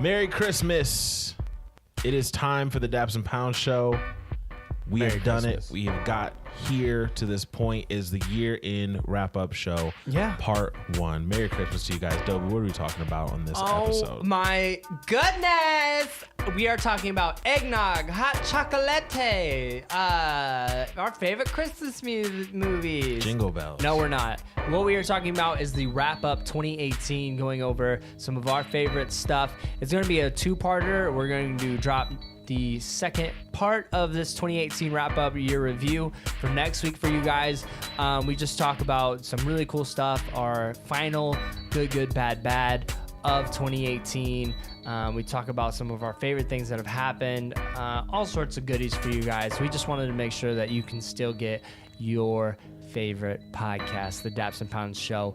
Merry Christmas. It is time for the Daps and Pounds show. We have done it. We have got here to this point. Is the year-end wrap-up show. Yeah. Part 1. Merry Christmas to you guys. Dobie, what are we talking about on this episode? Oh my goodness! We are talking about eggnog, hot chocolate, our favorite Christmas movies. Jingle bells. No, we're not. What we are talking about is the wrap-up 2018, going over some of our favorite stuff. It's going to be a two-parter. We're going to drop the second part of this 2018 wrap-up year review for next week for you guys. We just talk about some really cool stuff, our final good, bad of 2018. We talk about some of our favorite things that have happened, all sorts of goodies for you guys. We just wanted to make sure that you can still get your favorite podcast, the Daps and Pounds Show.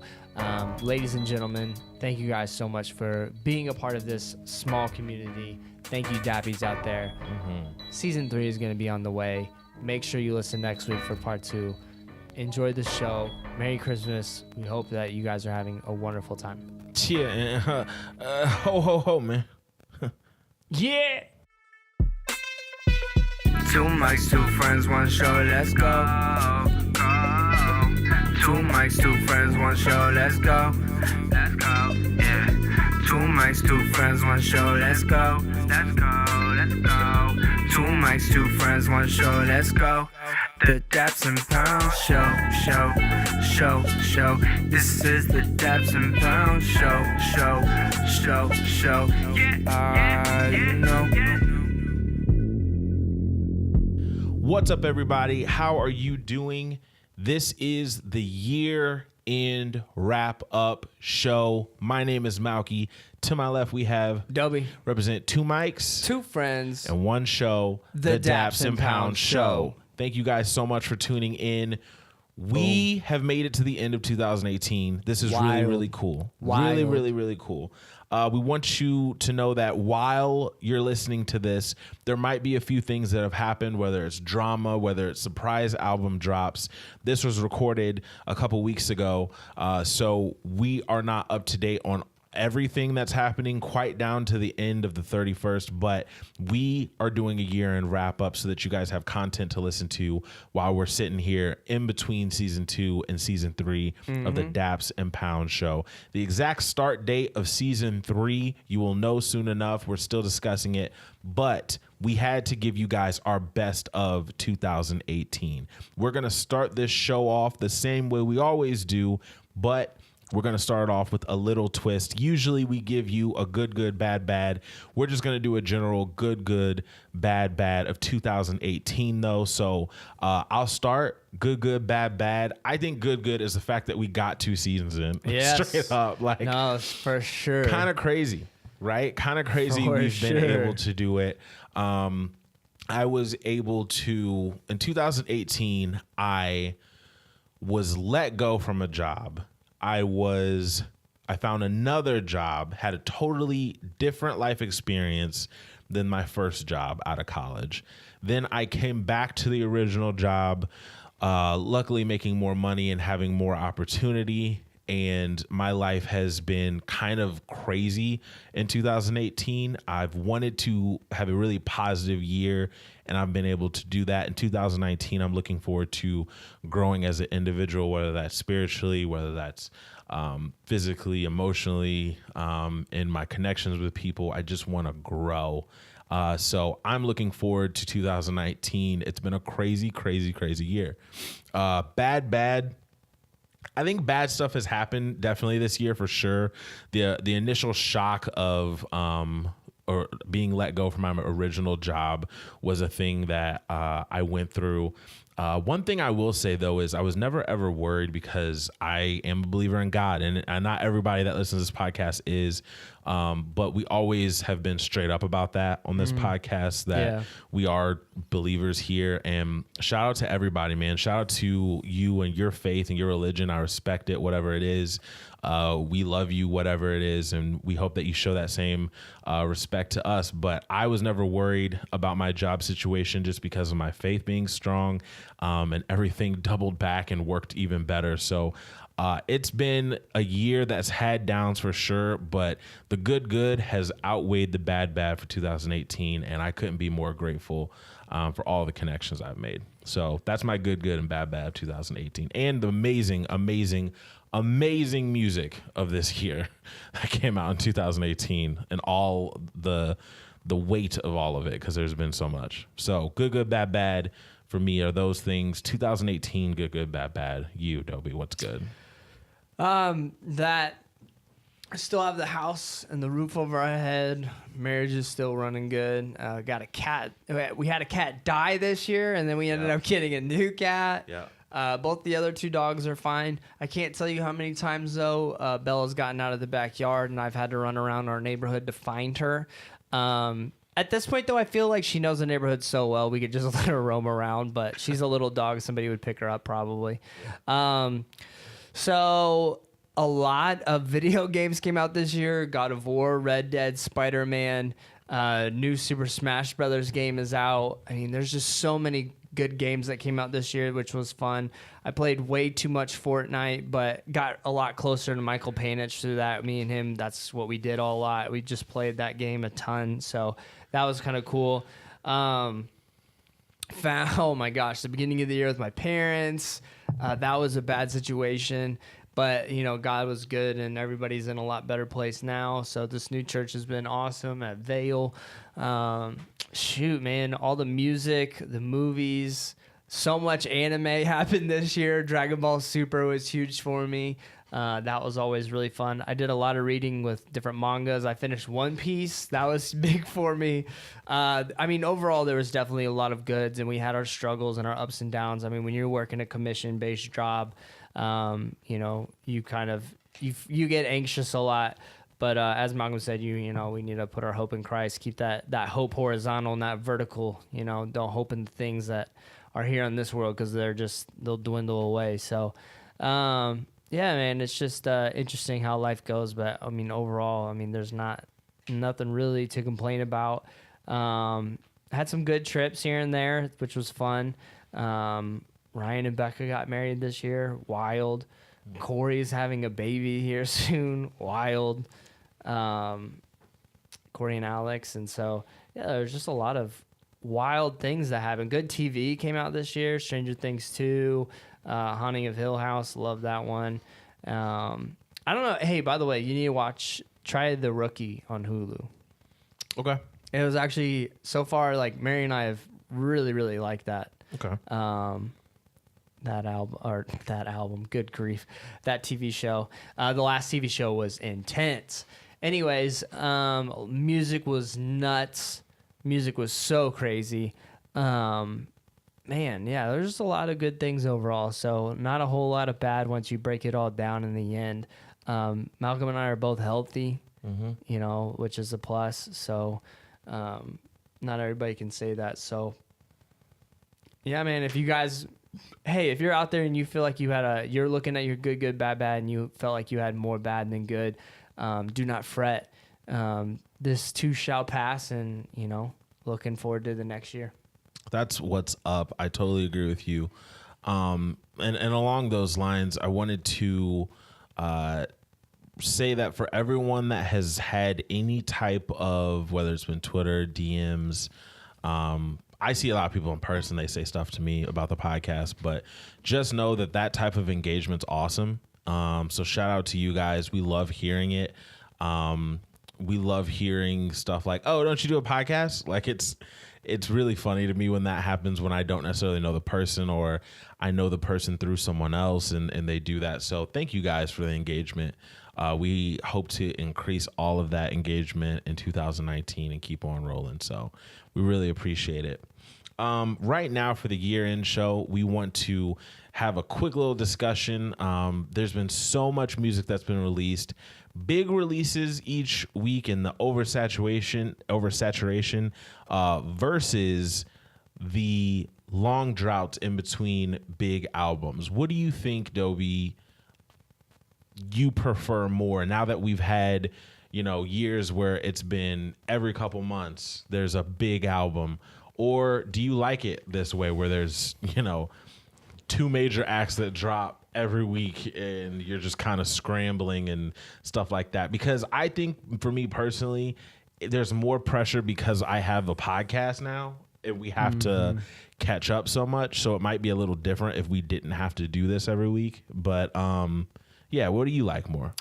Ladies and gentlemen, thank you guys so much for being a part of this small community. Thank you, Dappies out there. Season 3 is going to be on the way. Make sure you listen next week for part 2. Enjoy the show. Merry Christmas. We hope that you guys are having a wonderful time. Yeah, ho, ho, ho, man. Yeah! Two mics, two friends, one show, let's go. Two mics, two friends, one show, let's go. Let's go, yeah. Two mics, two friends, one show, let's go. Let's go, let's go. Two mics, two friends, one show, let's go. The Daps and Pounds show. This is the Daps and Pounds show. Yeah, you know. What's up, everybody? How are you doing? This is the year-end wrap-up show. My name is Malky. To my left, we have Dobie. Represent two mics, Two friends. and one show, The Daps and Pounds Show. Thank you guys so much for tuning in. We have made it to the end of 2018. This is Wild. really cool. Wild. Really cool. We want you to know that while you're listening to this, there might be a few things that have happened, whether it's drama, whether it's surprise album drops. This was recorded a couple weeks ago, so we are not up to date on everything that's happening quite down to the end of the 31st, but we are doing a year-end wrap-up so that you guys have content to listen to while we're sitting here in between season 2 and season 3 of the Daps and Pounds show. The exact start date of season 3 you will know soon enough. We're still discussing it, but we had to give you guys our best of 2018. We're going to start this show off the same way we always do, but we're going to start off with a little twist. Usually we give you a good, bad. We're just going to do a general good, bad of 2018, though. So I'll start good, bad. I think good is the fact that we got 2 seasons in. Yes. Straight up. Like, No, for sure. kind of crazy, right? Kind of crazy we've been able to do it. I was able to, in 2018, I was let go from a job. I found another job, had a totally different life experience than my first job out of college. Then I came back to the original job, luckily making more money and having more opportunity. And my life has been kind of crazy in 2018. I've wanted to have a really positive year, and I've been able to do that. In 2019, I'm looking forward to growing as an individual, whether that's spiritually, whether that's physically, emotionally, in my connections with people. I just want to grow. So I'm looking forward to 2019. It's been a crazy year. Bad. I think bad stuff has happened definitely this year for sure. The initial shock of or being let go from my original job was a thing that I went through. One thing I will say, though, is I was never, ever worried because I am a believer in God, and not everybody that listens to this podcast is, but we always have been straight up about that on this podcast, that we are believers here. And shout out to everybody, man. Shout out to you and your faith and your religion. I respect it, whatever it is. We love you, whatever it is, and we hope that you show that same respect to us. But I was never worried about my job situation just because of my faith being strong, and everything doubled back and worked even better. So It's been a year that's had downs for sure, but the good has outweighed the bad for 2018, and I couldn't be more grateful for all the connections I've made. So that's my good and bad of 2018, and the amazing music of this year that came out in 2018, and all the weight of all of it, because there's been so much. So good, bad for me are those things. 2018, good, bad. You, Dobie, what's good? That I still have the house and the roof over our head. Marriage is still running good. Got a cat. We had a cat die this year, and then we ended up getting a new cat. Yeah. Both the other 2 dogs are fine. I can't tell you how many times, though, Bella's gotten out of the backyard, and I've had to run around our neighborhood to find her. At this point, though, I feel like she knows the neighborhood so well, we could just let her roam around, but she's a little dog. Somebody would pick her up probably. So a lot of video games came out this year. God of War, Red Dead, Spider-Man, new Super Smash Brothers game is out. I mean, there's just so many good games that came out this year, which was fun. I played way too much Fortnite, but got a lot closer to Michael Panich through that. Me and him, that's what we did a lot. We just played that game a ton, so that was kind of cool. Oh my gosh, the beginning of the year with my parents, that was a bad situation. But, you know, God was good, and everybody's in a lot better place now. So this new church has been awesome at Vale. Shoot, man, all the music, the movies, so much anime happened this year. Dragon Ball Super was huge for me. That was always really fun. I did a lot of reading with different mangas. I finished One Piece. That was big for me. I mean, overall, there was definitely a lot of goods, and we had our struggles and our ups and downs. I mean, when you're working a commission-based job, you know, you kind of you get anxious a lot. But as Malcolm said, you know, we need to put our hope in Christ, keep that hope horizontal, not vertical. You know, don't hope in the things that are here in this world, because they'll dwindle away. So, yeah, man, it's just interesting how life goes. But I mean, overall, I mean, there's nothing really to complain about. Had some good trips here and there, which was fun. Ryan and Becca got married this year. Wild. Corey's having a baby here soon. Wild. Corey and Alex. And so, yeah, there's just a lot of wild things that happened. Good TV came out this year. Stranger Things 2. Haunting of Hill House. Love that one. I don't know. Hey, by the way, you need to try The Rookie on Hulu. Okay. It was actually, so far, like, Mary and I have really, really liked that. Okay. That album, good grief, that TV show. The last TV show was intense. Anyways, music was nuts. Music was so crazy. Man, yeah, there's just a lot of good things overall. So not a whole lot of bad once you break it all down in the end. Malcolm and I are both healthy, you know, which is a plus. So not everybody can say that. So yeah, man, if you're out there and you feel like you're looking at your good, bad, and you felt like you had more bad than good, do not fret. This too shall pass, and, you know, looking forward to the next year. That's what's up. I totally agree with you. And along those lines, I wanted to say that for everyone that has had any type of, whether it's been Twitter, DMs, I see a lot of people in person. They say stuff to me about the podcast, but just know that type of engagement's awesome. So shout out to you guys. We love hearing it. We love hearing stuff like, "Oh, don't you do a podcast?" Like, it's really funny to me when that happens, when I don't necessarily know the person, or I know the person through someone else, and they do that. So thank you guys for the engagement. We hope to increase all of that engagement in 2019 and keep on rolling. So we really appreciate it. Right now, for the year-end show, we want to have a quick little discussion. There's been so much music that's been released. Big releases each week in the oversaturation versus the long droughts in between big albums. What do you think, Dobie, you prefer more now that we've had, you know, years where it's been every couple months there's a big album? Or do you like it this way, where there's, you know, 2 major acts that drop every week and you're just kind of scrambling and stuff like that. Because I think for me personally, there's more pressure because I have a podcast now and we have to catch up so much. So it might be a little different if we didn't have to do this every week. But yeah, what do you like more?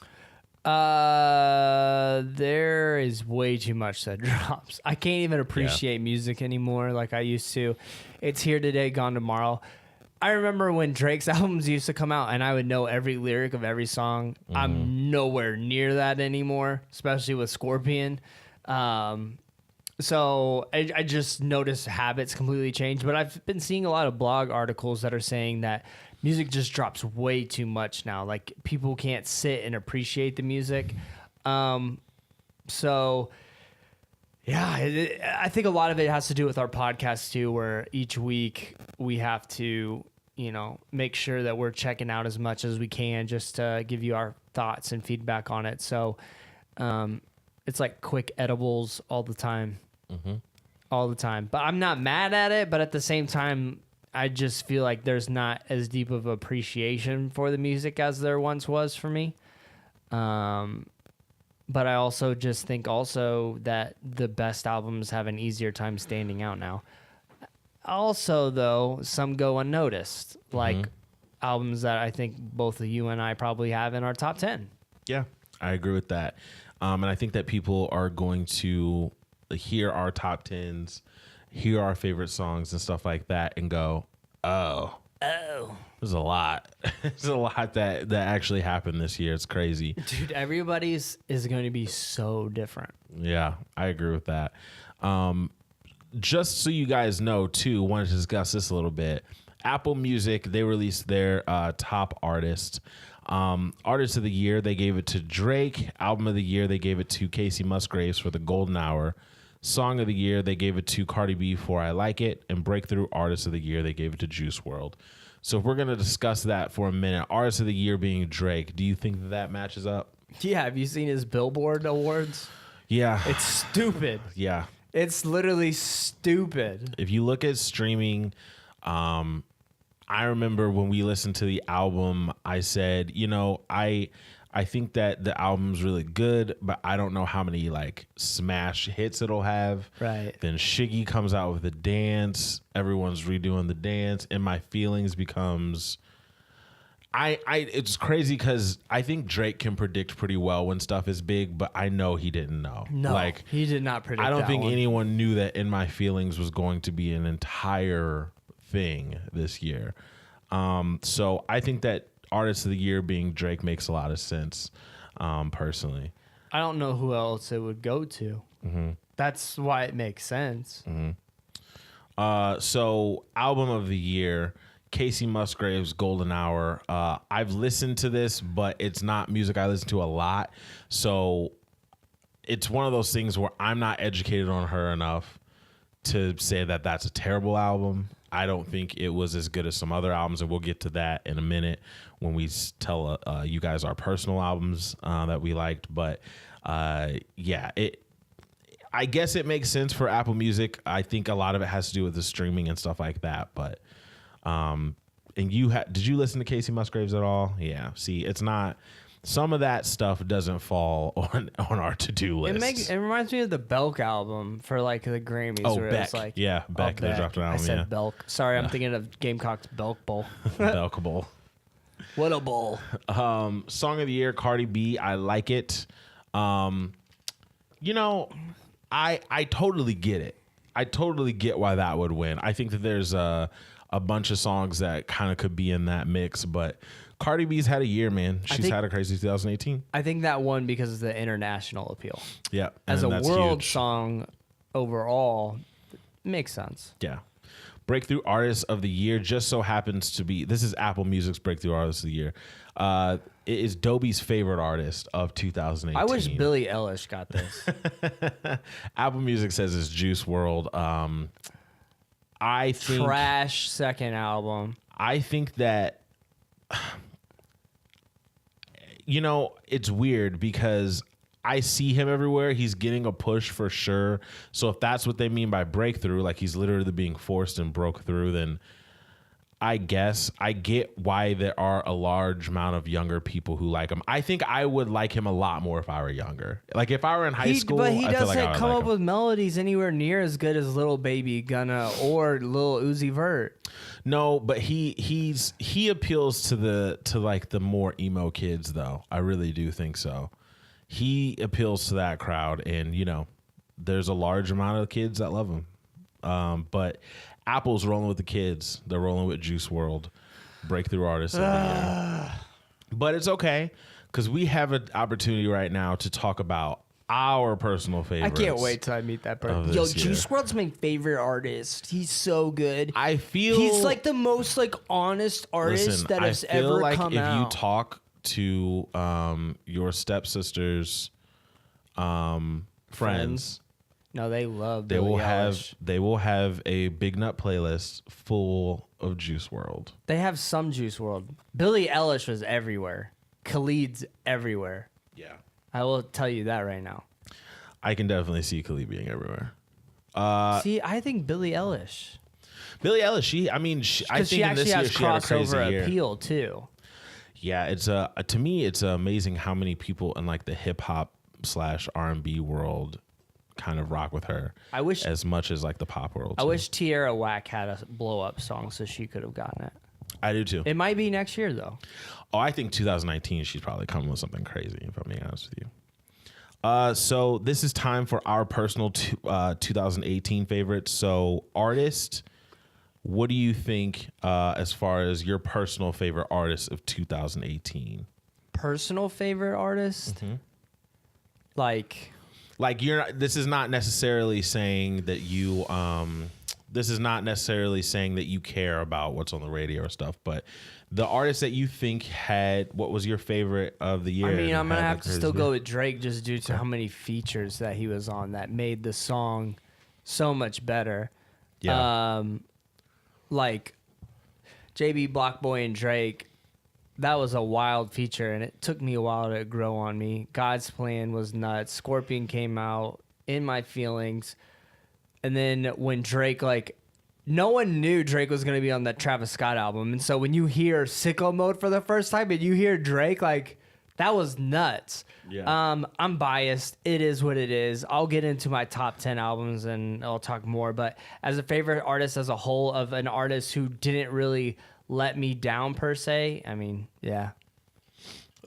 There is way too much that drops. I can't even appreciate music anymore like I used to. It's here today, gone tomorrow. I remember when Drake's albums used to come out and I would know every lyric of every song. I'm nowhere near that anymore, especially with Scorpion. So I just noticed habits completely change. But I've been seeing a lot of blog articles that are saying that music just drops way too much now. Like people can't sit and appreciate the music. So yeah, I think a lot of it has to do with our podcast too, where each week we have to, you know, make sure that we're checking out as much as we can just to give you our thoughts and feedback on it. So it's like quick edibles all the time. All the time. But I'm not mad at it, but at the same time, I just feel like there's not as deep of appreciation for the music as there once was for me. But I also just think also that the best albums have an easier time standing out now. Also, though, some go unnoticed, like albums that I think both of you and I probably have in our top 10. Yeah, I agree with that. And I think that people are going to hear our top 10s, hear our favorite songs and stuff like that and go, oh, there's a lot. There's a lot that actually happened this year. It's crazy. Dude, everybody's is going to be so different. Yeah, I agree with that. Just so you guys know, too, wanted to discuss this a little bit. Apple Music, they released their top artist. Artist of the Year, they gave it to Drake. Album of the Year, they gave it to Casey Musgraves for The Golden Hour. Song of the Year, they gave it to Cardi B for I Like It. And Breakthrough Artist of the Year, they gave it to Juice WRLD. So if we're going to discuss that for a minute, Artist of the Year being Drake, do you think that matches up? Yeah, have you seen his Billboard awards? Yeah. It's stupid. Yeah. It's literally stupid. If you look at streaming, I remember when we listened to the album, I said, you know, I think that the album's really good, but I don't know how many like smash hits it'll have. Right. Then Shiggy comes out with a dance. Everyone's redoing the dance, and My Feelings becomes. It's crazy because I think Drake can predict pretty well when stuff is big, but I know he didn't know. No, like he did not predict. I don't think one. anyone knew that In My Feelings was going to be an entire thing this year. So I think that Artist of the Year being Drake makes a lot of sense, personally. I don't know who else it would go to. That's why it makes sense. So Album of the Year, Casey Musgraves, Golden Hour. I've listened to this, but it's not music I listen to a lot. So it's one of those things where I'm not educated on her enough to say that that's a terrible album. I don't think it was as good as some other albums, and we'll get to that in a minute when we tell you guys our personal albums that we liked. But yeah, I guess it makes sense for Apple Music. I think a lot of it has to do with the streaming and stuff like that. But and did you listen to Casey Musgraves at all? Yeah. See, it's not. Some of that stuff doesn't fall on our to-do list. It reminds me of the Belk album for like the Grammys. Oh, where Beck. It's like, yeah, Beck. They dropped an album. I said Belk. Sorry, I'm thinking of Gamecock's Belk Bowl. Belk Bowl. What a bowl. Song of the Year, Cardi B. I Like It. You know, I totally get it. I totally get why that would win. I think that there's a bunch of songs that kind of could be in that mix, but Cardi B's had a year, man. She's had a crazy 2018. I think that won because of the international appeal. Yeah. As a world huge. song overall, makes sense. Yeah. Breakthrough Artist of the Year just so happens to be, this is Apple Music's Breakthrough Artist of the Year. It is Dobie's favorite artist of 2018. I wish Billie Eilish got this. Apple Music says it's Juice WRLD. I think Trash second album. I think that, you know, it's weird because I see him everywhere. He's getting a push for sure. So if that's what they mean by breakthrough, like he's literally being forced and broke through, then I guess I get why there are a large amount of younger people who like him. I think I would like him a lot more if I were younger. Like if I were in high school, but he I feel doesn't like I would come like up him. with melodies anywhere near as good as Lil Baby Gunna or Lil Uzi Vert. No, but he appeals to like the more emo kids though. I really do think so. He appeals to that crowd, and there's a large amount of kids that love him. But Apple's rolling with the kids. They're rolling with Juice WRLD, breakthrough artist of the year. But it's okay because we have an opportunity right now to talk about our personal I favorites. can't wait till I meet that person. Yo, Juice WRLD's my favorite artist. He's so good. I feel he's like the most like honest artist that has ever like come out. If you talk to your stepsister's friends. No, they love They Billie will Eilish. have a Big Nut playlist full of Juice WRLD. They have some Juice WRLD. Billie Eilish was everywhere. Khalid's everywhere. Yeah, I will tell you that right now. I can definitely see Khalid being everywhere. See, I think Billie Eilish. Billie Eilish, I think in this year she had a crazy crossover year. appeal too. Yeah, it's to me it's amazing how many people in like the hip hop / R&B world kind of rock with her. I wish as much as like the pop world. I too. wish Tierra Whack had a blow up song so she could have gotten it. I do too. It might be next year though. Oh, I think 2019 she's probably coming with something crazy, if I'm being honest with you. So this is time for our personal 2018 favorites. So artist, what do you think as far as your personal favorite artist of 2018? Personal favorite artist? Mm-hmm. Like you're not, this is not necessarily saying that you care about what's on the radio or stuff, but the artist that you think had, what was your favorite of the year? I mean, I'm gonna have to still go. go with Drake just due to how many features that he was on that made the song so much better. Yeah. Like JB Blockboy and Drake, that was a wild feature, and it took me a while to grow on me. God's Plan was nuts. Scorpion came out, In My Feelings, and then when Drake no one knew Drake was going to be on that Travis Scott album. And so when you hear Sicko Mode for the first time and you hear Drake, that was nuts. Yeah. I'm biased. It is what it is. I'll get into my top 10 albums and I'll talk more. But as a favorite artist as a whole of an artist who didn't really let me down per se, I mean, yeah.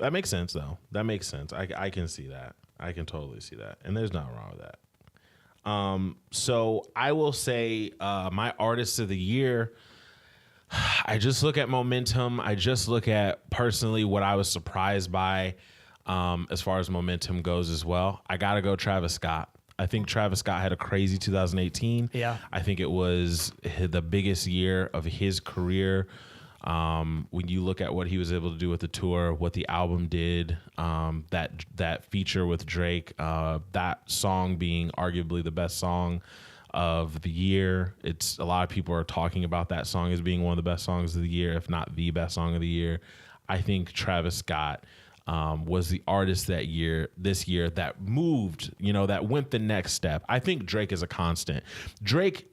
That makes sense, though. That makes sense. I can see that. I can totally see that. And there's nothing wrong with that. So I will say my artist of the year, I just look at momentum. I just look at personally what I was surprised by as far as momentum goes as well. I got to go Travis Scott. I think Travis Scott had a crazy 2018. Yeah. I think it was the biggest year of his career. When you look at what he was able to do with the tour, what the album did, that feature with Drake, that song being arguably the best song of the year. It's a lot of people are talking about that song as being one of the best songs of the year, if not the best song of the year. I think Travis Scott was the artist this year that moved, that went the next step. I think Drake is a constant. Drake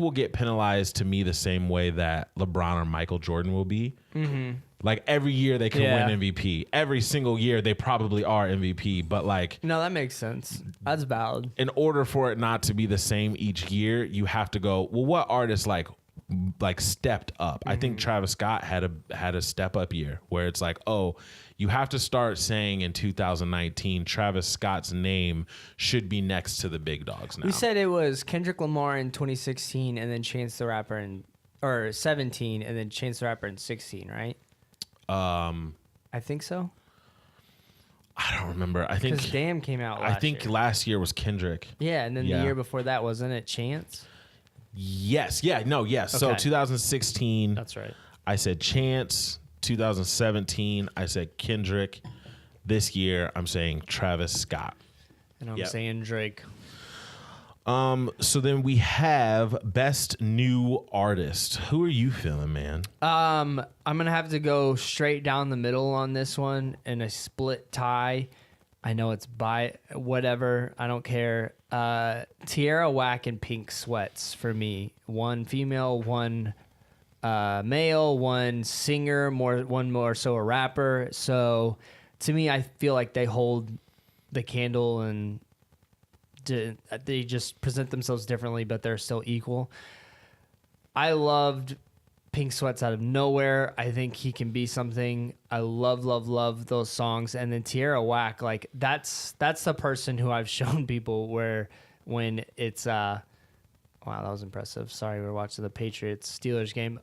will get penalized to me the same way that LeBron or Michael Jordan will be. Mm-hmm. Like every year they can win MVP. Every single year they probably are MVP. But no, that makes sense. That's valid. In order for it not to be the same each year, you have to go, well, what artist stepped up? Mm-hmm. I think Travis Scott had a step up year where it's like, oh, you have to start saying in 2019, Travis Scott's name should be next to the big dogs now. We said it was Kendrick Lamar in 2016 and then Chance the Rapper or 17 and then Chance the Rapper in 16, right? I think so. I don't remember. I think because Damn came out last year. Last year was Kendrick. Yeah, and then the year before that, wasn't it Chance? Yes. Yeah. No. Yes. Okay. So 2016. That's right. I said Chance. 2017. I said Kendrick. This year, I'm saying Travis Scott. And I'm saying Drake. So then we have best new artist. Who are you feeling, man? I'm gonna have to go straight down the middle on this one in a split tie. I know it's by whatever. I don't care. Tierra Whack and Pink Sweats for me. One female, one male, one singer, one more so a rapper. So to me, I feel like they hold the candle and they just present themselves differently, but they're still equal. I loved Pink Sweats Out of Nowhere. I think he can be something. I love those songs. And then Tierra Whack, like that's the person who I've shown people where when it's wow, that was impressive. Sorry, we were watching the Patriots Steelers game.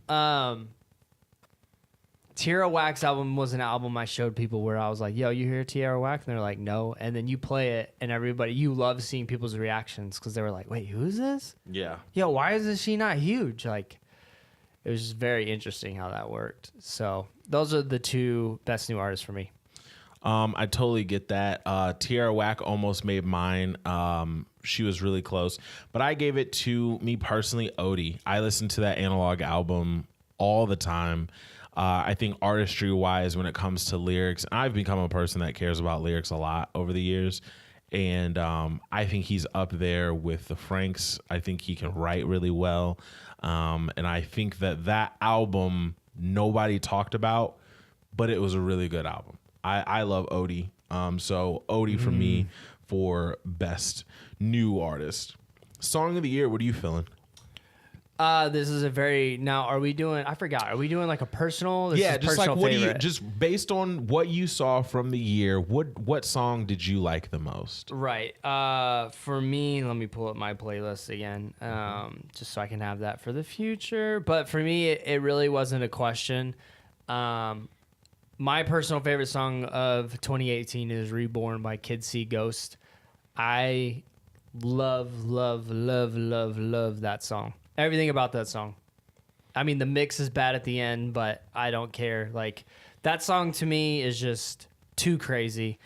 Tierra Whack's album was an album I showed people where I was like, yo, you hear Tierra Whack? And they're like, no. And then you play it and you love seeing people's reactions because they were like, wait, who's this? Yeah. Yo, why is she not huge? Like, it was just very interesting how that worked. So those are the two best new artists for me. I totally get that. Tierra Whack almost made mine. She was really close, but I gave it to me personally, Odie. I listened to that Analog album all the time. I think artistry wise, when it comes to lyrics, I've become a person that cares about lyrics a lot over the years. And I think he's up there with the Franks. I think he can write really well. And I think that album nobody talked about, but it was a really good album. I love Odie. So Odie for me for best new artist. Song of the year, what are you feeling? This is a very are we doing like a personal? This yeah, is just personal like what favorite. do you just based on what you saw from the year, what song did you like the most? Right. For me, let me pull up my playlist again, just so I can have that for the future. But for me, it really wasn't a question. My personal favorite song of 2018 is "Reborn" by Kid See Ghost. I love that song. Everything about that song. I mean, the mix is bad at the end, but I don't care. Like, that song to me is just too crazy.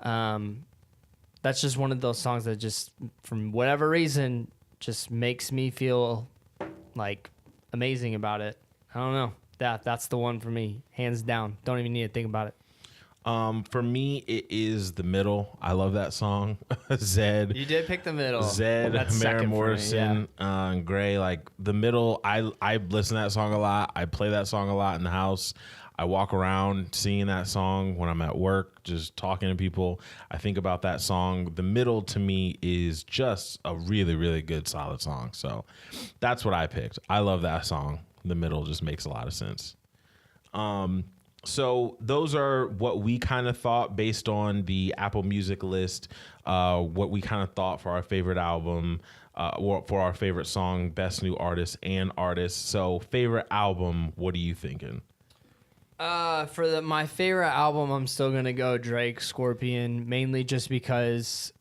That's just one of those songs that just, from whatever reason, just makes me feel like amazing about it. I don't know. That's the one for me, hands down. Don't even need to think about it. For me, it is The Middle. I love that song. Zed. You did pick The Middle. Zed, Mary Morrison, and Gray. Like, The Middle, I listen to that song a lot. I play that song a lot in the house. I walk around singing that song when I'm at work, just talking to people. I think about that song. The Middle, to me, is just a really, really good, solid song. So that's what I picked. I love that song. The Middle just makes a lot of sense. So those are what we kind of thought based on the Apple Music list, what we kind of thought for our favorite album, or for our favorite song, best new artist and artist. So favorite album, what are you thinking? For my favorite album, I'm still going to go Drake, Scorpion, mainly just because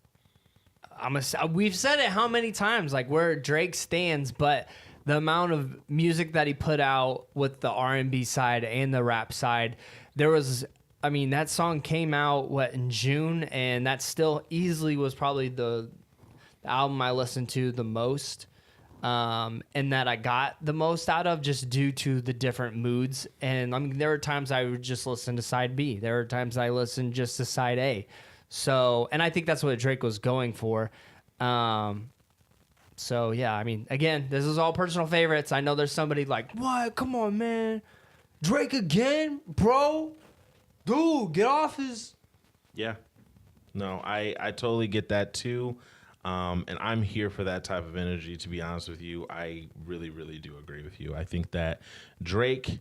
we've said it how many times, like where Drake stands, but the amount of music that he put out with the R&B side and the rap side, that song came out, in June, and that still easily was probably the album I listened to the most, and that I got the most out of just due to the different moods. And there were times I would just listen to side B. There were times I listened just to side A. So, and I think that's what Drake was going for. So, yeah, again, this is all personal favorites. I know there's somebody like, what? Come on, man. Drake again? Bro? Dude, get off his... Yeah. No, I totally get that, too. And I'm here for that type of energy, to be honest with you. I really, really do agree with you. I think that Drake,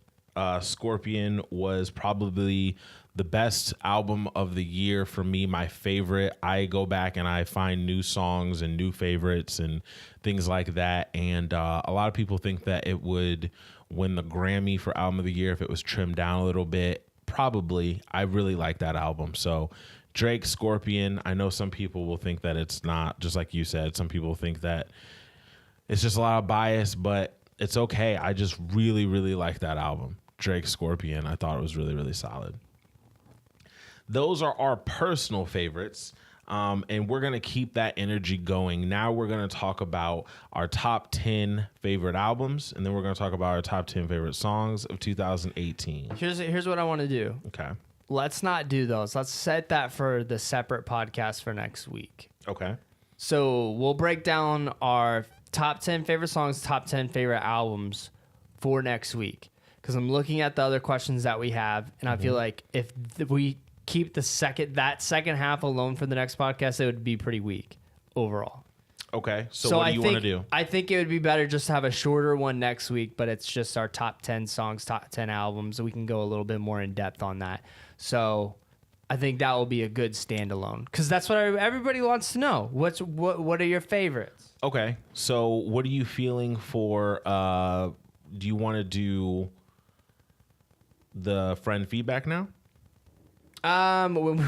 Scorpion was probably the best album of the year for me, my favorite. I go back and I find new songs and new favorites and things like that. And a lot of people think that it would win the Grammy for album of the year if it was trimmed down a little bit. Probably. I really like that album. So Drake, Scorpion, I know some people will think that it's not, just like you said. Some people think that it's just a lot of bias, but it's okay. I just really, really like that album. Drake, Scorpion, I thought it was really, really solid. Those are our personal favorites, and we're going to keep that energy going. Now we're going to talk about our top 10 favorite albums, and then we're going to talk about our top 10 favorite songs of 2018. Here's what I want to do. Okay. Let's not do those. Let's set that for the separate podcast for next week. Okay. So we'll break down our top 10 favorite songs, top 10 favorite albums for next week because I'm looking at the other questions that we have, and I feel like if we keep that second half alone for the next podcast, it would be pretty weak overall. Okay, so what do you want to do? I think it would be better just to have a shorter one next week, but it's just our top 10 songs, top 10 albums. So we can go a little bit more in depth on that. So I think that will be a good standalone because that's what everybody wants to know. What are your favorites? Okay, so what are you feeling for? Do you want to do the friend feedback now? We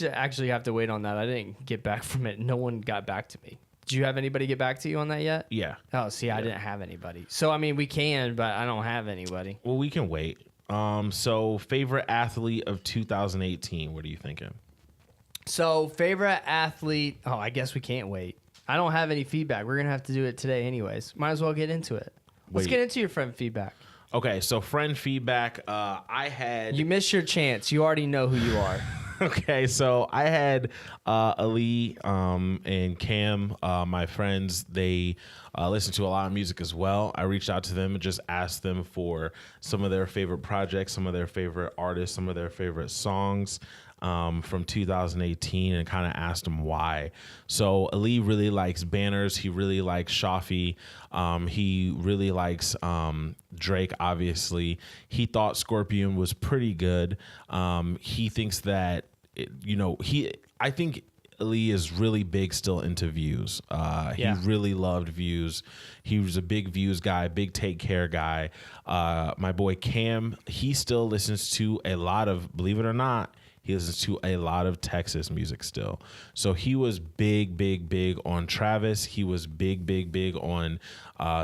actually have to wait on that. I didn't get back from it. No one got back to me. Did you have anybody get back to you on that yet? Yeah. Oh, see, I didn't have anybody. So, I mean, we can, but I don't have anybody. Well, we can wait. So favorite athlete of 2018, what are you thinking? So, favorite athlete, I guess we can't wait. I don't have any feedback. We're going to have to do it today anyways. Might as well get into it. Let's get into your friend feedback. Okay, so friend feedback, You missed your chance. You already know who you are. Okay, so I had Ali and Cam, my friends. They listen to a lot of music as well. I reached out to them and just asked them for some of their favorite projects, some of their favorite artists, some of their favorite songs from 2018, and kind of asked them why. So Ali really likes Banners. He really likes Shafi. He really likes Drake, obviously. He thought Scorpion was pretty good. He thinks that, I think Ali is really big still into Views. He really loved Views. He was a big Views guy, big Take Care guy. My boy Cam, he still listens to a lot of, believe it or not, he listens to a lot of Texas music still. So he was big on Travis. He was big on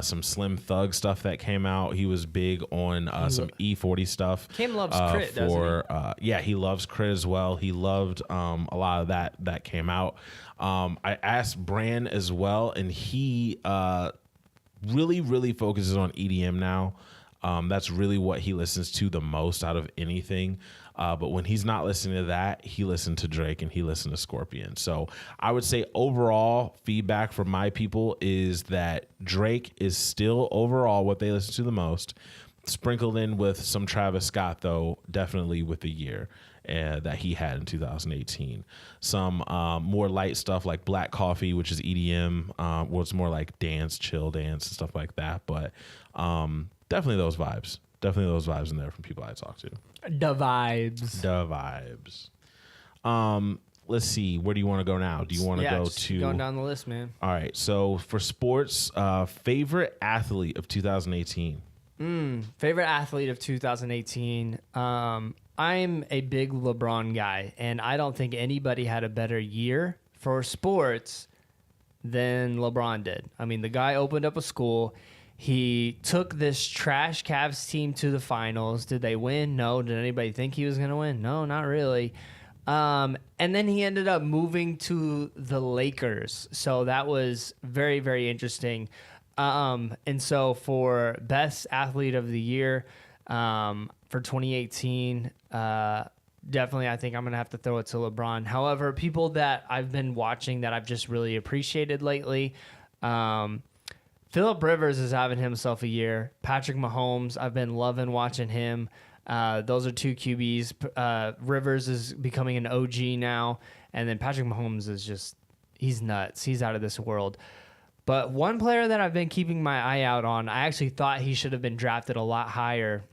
some Slim Thug stuff that came out. He was big on some E40 stuff. Cam loves Crit, doesn't he? Yeah, he loves Crit as well. He loved a lot of that came out. I asked Bran as well, and he really focuses on EDM now. That's really what he listens to the most out of anything. But when he's not listening to that, he listened to Drake and he listened to Scorpion. So I would say overall feedback from my people is that Drake is still overall what they listen to the most. Sprinkled in with some Travis Scott, though, definitely with the year that he had in 2018. Some more light stuff like Black Coffee, which is EDM, where it's more like dance, chill dance and stuff like that. But definitely those vibes. Definitely those vibes in there from people I talk to. The vibes. Let's see. Where do you want to go now? Do you want to go to... going down the list, man. All right. So for sports, favorite athlete of 2018. Favorite athlete of 2018. I'm a big LeBron guy, and I don't think anybody had a better year for sports than LeBron did. I mean, the guy opened up a school. He took this trash Cavs team to the finals. Did they win? No. Did anybody think he was going to win? No, not really. And then he ended up moving to the Lakers. So that was very, very interesting. And so for best athlete of the year for 2018, definitely I think I'm going to have to throw it to LeBron. However, people that I've been watching that I've just really appreciated lately, Phillip Rivers is having himself a year. Patrick Mahomes, I've been loving watching him. Those are two QBs. Rivers is becoming an OG now. And then Patrick Mahomes is just, he's nuts. He's out of this world. But one player that I've been keeping my eye out on, I actually thought he should have been drafted a lot higher.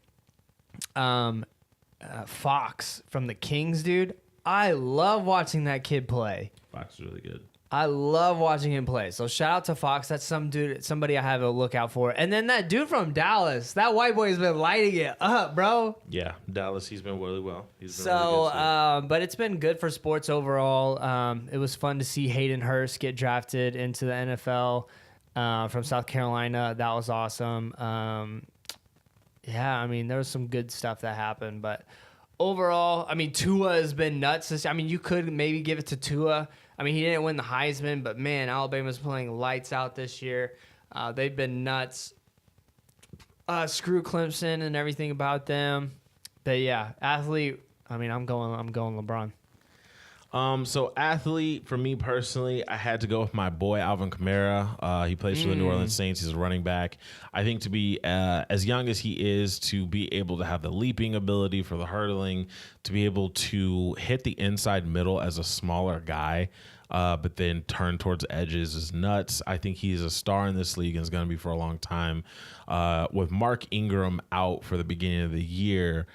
Fox from the Kings, dude. I love watching that kid play. Fox is really good. I love watching him play. So shout out to Fox. That's somebody I have a lookout for. And then that dude from Dallas, that white boy has been lighting it up, bro. Yeah, Dallas, he's been really well. He's been so, really good, but it's been good for sports overall. It was fun to see Hayden Hurst get drafted into the NFL from South Carolina. That was awesome. Yeah, I mean, there was some good stuff that happened. But overall, I mean, Tua has been nuts. I mean, you could maybe give it to Tua. I mean, he didn't win the Heisman, but, man, Alabama's playing lights out this year. They've been nuts. Screw Clemson and everything about them. But, yeah, athlete, I mean, I'm going LeBron. So athlete, for me personally, I had to go with my boy Alvin Kamara. He plays for the New Orleans Saints. He's a running back. I think to be as young as he is, to be able to have the leaping ability for the hurdling, to be able to hit the inside middle as a smaller guy, but then turn towards edges is nuts. I think he's a star in this league and is going to be for a long time. With Mark Ingram out for the beginning of the year,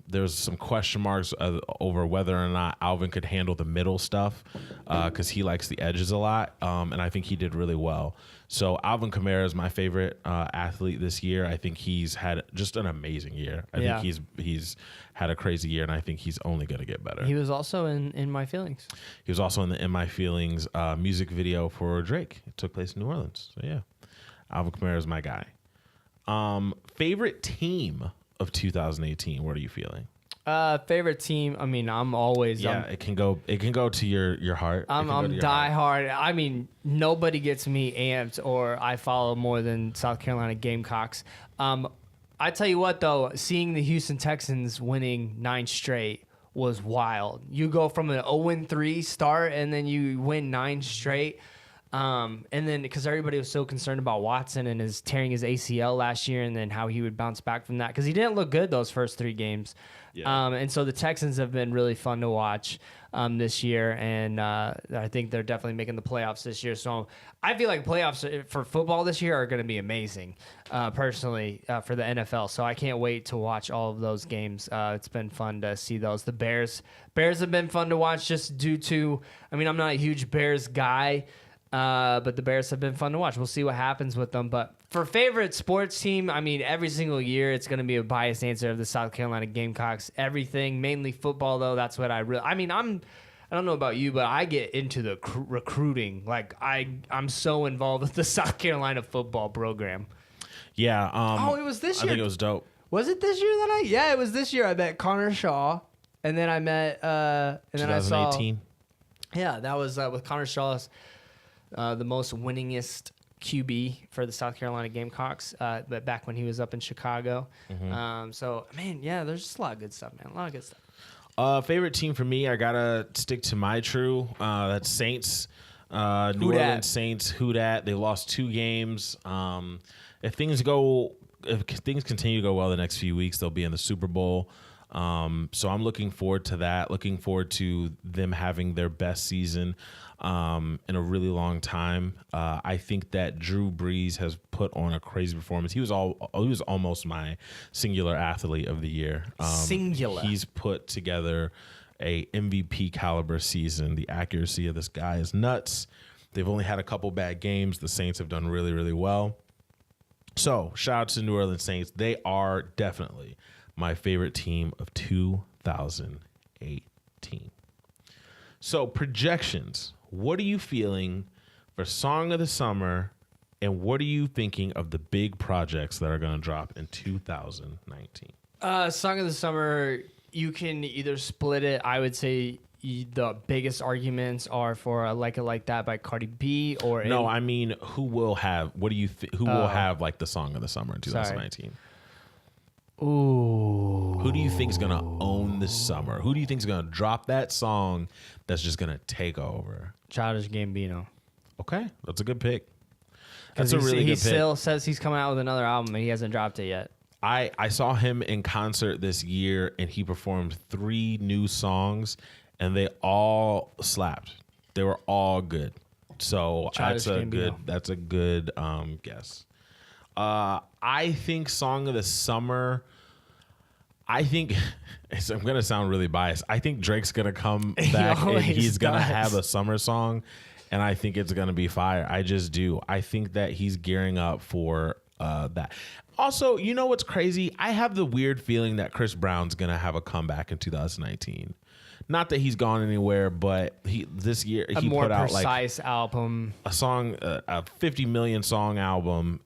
there's some question marks over whether or not Alvin could handle the middle stuff because he likes the edges a lot, and I think he did really well. So Alvin Kamara is my favorite athlete this year. I think he's had just an amazing year. I think he's had a crazy year, and I think he's only going to get better. He was also in My Feelings. He was also in the In My Feelings music video for Drake. It took place in New Orleans. So yeah, Alvin Kamara is my guy. Favorite team of 2018. What are you feeling? Favorite team. I mean, I'm always it can go to your heart. I'm die hard. I mean, nobody gets me amped or I follow more than South Carolina Gamecocks. I tell you what though, seeing the Houston Texans winning 9 straight was wild. You go from an 0-3 start and then you win 9 straight. And then because everybody was so concerned about Watson and his tearing his ACL last year and then how he would bounce back from that because he didn't look good those first 3 games. Yeah. And so the Texans have been really fun to watch this year, and I think they're definitely making the playoffs this year. So I feel like playoffs for football this year are going to be amazing, personally, for the NFL. So I can't wait to watch all of those games. It's been fun to see those. The Bears have been fun to watch just due to, I mean, I'm not a huge Bears guy, but the Bears have been fun to watch. We'll see what happens with them. But for favorite sports team, I mean, every single year it's going to be a biased answer of the South Carolina Gamecocks. Everything, mainly football, though. That's what I mean, I don't know about you, but I get into the recruiting. Like, I'm so involved with the South Carolina football program. Yeah. It was this year. I think it was dope. Was it this year that Yeah, it was this year. I met Connor Shaw, and then I met, and then I saw. 2018. Yeah, that was with Connor Shaw's. The most winningest QB for the South Carolina Gamecocks, but back when he was up in Chicago. Mm-hmm. So, man, yeah, there's just a lot of good stuff, man. A lot of good stuff. Favorite team for me, I got to stick to my true. That's Saints. New Orleans Saints. Who dat? They lost 2 games. If things continue to go well the next few weeks, they'll be in the Super Bowl. So I'm looking forward to that. Looking forward to them having their best season in a really long time. I think that Drew Brees has put on a crazy performance. He was almost my singular athlete of the year. Singular. He's put together a MVP caliber season. The accuracy of this guy is nuts. They've only had a couple bad games. The Saints have done really, really well. So shout out to the New Orleans Saints. They are definitely my favorite team of 2018. So projections. What are you feeling for Song of the Summer, and what are you thinking of the big projects that are going to drop in 2019? Song of the Summer, you can either split it. I would say the biggest arguments are for Like It Like That by Cardi B or... No, I mean, who will have... What do you... who will have, like, the Song of the Summer in 2019? Sorry. Ooh. Who do you think is going to own the summer? Who do you think is going to drop that song that's just going to take over? Childish Gambino. Okay, that's a good pick. That's a really good pick. He still says he's coming out with another album, and he hasn't dropped it yet. I saw him in concert this year, and he performed 3 new songs, and they all slapped. They were all good. So that's a good guess. I think Song of the Summer, I'm going to sound really biased. I think Drake's going to come back and he's going to have a summer song, and I think it's going to be fire. I just do. I think that he's gearing up for that. Also, you know what's crazy? I have the weird feeling that Chris Brown's going to have a comeback in 2019. Not that he's gone anywhere, but this year he put out like a more precise album, a song, a 50 million song album,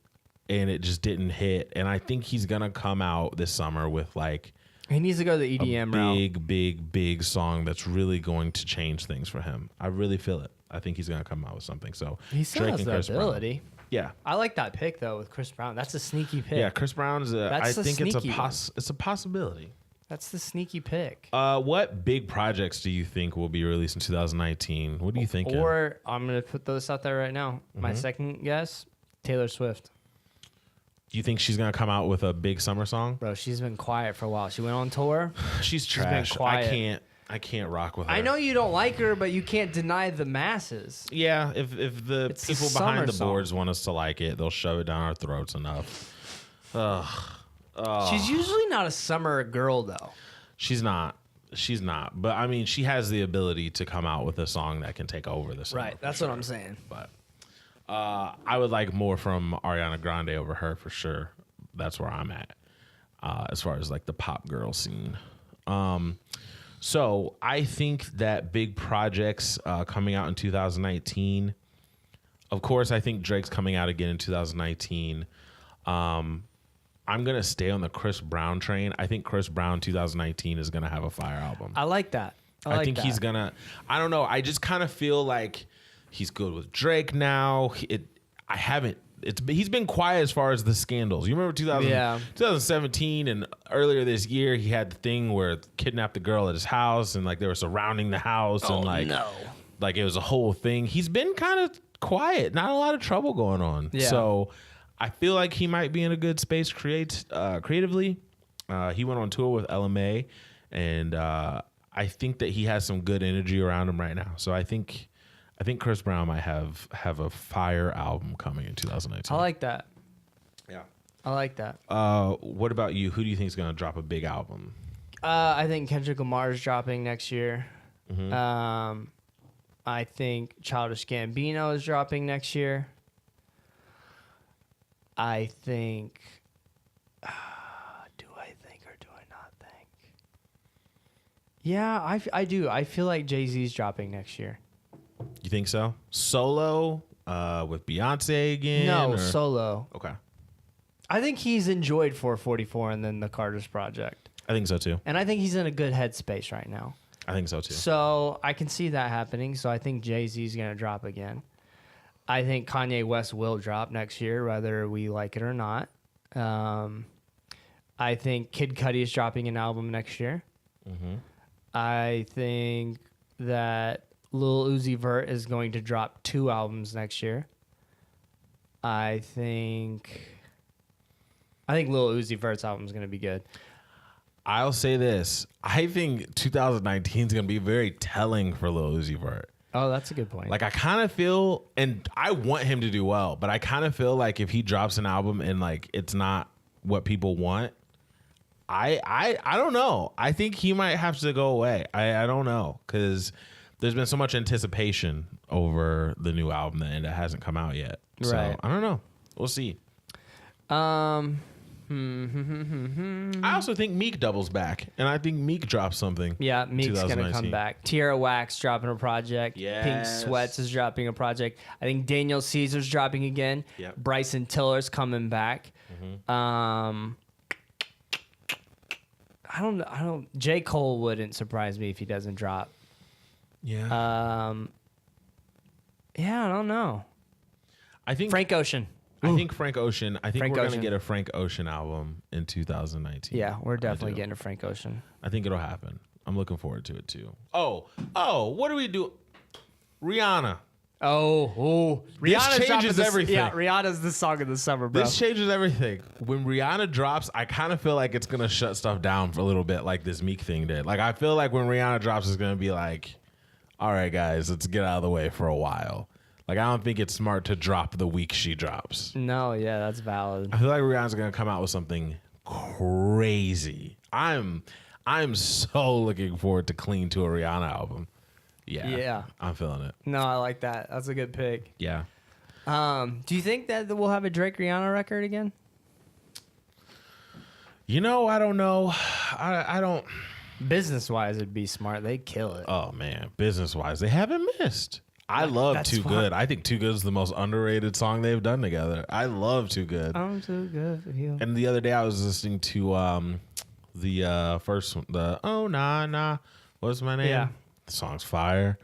and it just didn't hit. And I think he's gonna come out this summer with like he needs to go the EDM route. Big song that's really going to change things for him. I really feel it. I think he's gonna come out with something. So he still has that ability. Brown. Yeah, I like that pick though with Chris Brown. That's a sneaky pick. Yeah, Chris Brown is I think it's a possibility. That's the sneaky pick. What big projects do you think will be released in 2019? What do you think? Or I'm going to put those out there right now. My second guess, Taylor Swift. Do you think she's going to come out with a big summer song? Bro, she's been quiet for a while. She went on tour. She's trash. been quiet. I can't rock with her. I know you don't like her, but you can't deny the masses. Yeah, if the It's people a behind summer the song. boards want us to like it, they'll shove it down our throats enough. She's usually not a summer girl, though. She's not. But I mean, she has the ability to come out with a song that can take over the summer. Right, that's what I'm saying. But I would like more from Ariana Grande over her for sure. That's where I'm at as far as like the pop girl scene. So I think that big projects coming out in 2019. Of course, I think Drake's coming out again in 2019. I'm going to stay on the Chris Brown train. I think Chris Brown 2019 is going to have a fire album. I like that. I think he's going to, I don't know. I just kind of feel like he's good with Drake now. He's been quiet as far as the scandals. You remember 2017 and earlier this year, he had the thing where kidnapped the girl at his house and like they were surrounding the house and like it was a whole thing. He's been kind of quiet, not a lot of trouble going on. Yeah. So I feel like he might be in a good space creatively. He went on tour with LMA, and I think that he has some good energy around him right now. So I think Chris Brown might have a fire album coming in 2019. I like that. Yeah. I like that. What about you? Who do you think is going to drop a big album? I think Kendrick Lamar is dropping next year. Mm-hmm. I think Childish Gambino is dropping next year. I think. Do I think or do I not think? Yeah, I do. I feel like Jay-Z's dropping next year. You think so? Solo with Beyonce again? No, solo. Okay. I think he's enjoyed 444 and then the Carter's Project. I think so too. And I think he's in a good headspace right now. I think so too. So I can see that happening. So I think Jay-Z's going to drop again. I think Kanye West will drop next year, whether we like it or not. I think Kid Cudi is dropping an album next year. Mm-hmm. I think that Lil Uzi Vert is going to drop 2 albums next year. I think Lil Uzi Vert's album is going to be good. I'll say this. I think 2019 is going to be very telling for Lil Uzi Vert. Oh, that's a good point. Like I kind of feel, and I want him to do well, but I kind of feel like if he drops an album and like it's not what people want, I don't know. I think he might have to go away. I don't know, because there's been so much anticipation over the new album and it hasn't come out yet. Right. So I don't know. We'll see. I also think Meek doubles back, and I think Meek drops something. Yeah, Meek's going to come back. Tierra Whack's dropping a project. Yes. Pink Sweats is dropping a project. I think Daniel Caesar's dropping again. Yep. Bryson Tiller's coming back. I don't. J. Cole wouldn't surprise me if he doesn't drop. Yeah. Yeah, I don't know. I think Frank Ocean. I think Frank Ocean. I think Frank we're going to Ocean. get a Frank Ocean album in 2019. Yeah, we're definitely do. getting a Frank Ocean. I think it'll happen. I'm looking forward to it too. Oh, what do we do? Rihanna. Oh, This changes everything. Yeah, Rihanna's the song of the summer, bro. This changes everything. When Rihanna drops, I kind of feel like it's going to shut stuff down for a little bit, like this Meek thing did. Like, I feel like when Rihanna drops, it's going to be like, all right, guys, let's get out of the way for a while. Like, I don't think it's smart to drop the week she drops. No, yeah, that's valid. I feel like Rihanna's going to come out with something crazy. I'm so looking forward to Clean to a Rihanna album. Yeah. I'm feeling it. No, I like that. That's a good pick. Yeah. Do you think that we'll have a Drake Rihanna record again? You know, I don't know. I don't. Business wise, it'd be smart. They'd kill it. Oh, man. Business wise, they haven't missed. I love That's Too why- Good. I think Too Good is the most underrated song they've done together. I love Too Good. I'm too good for you. And the other day I was listening to the first one, the Oh Nah Nah, what's my name? Yeah. The song's fire.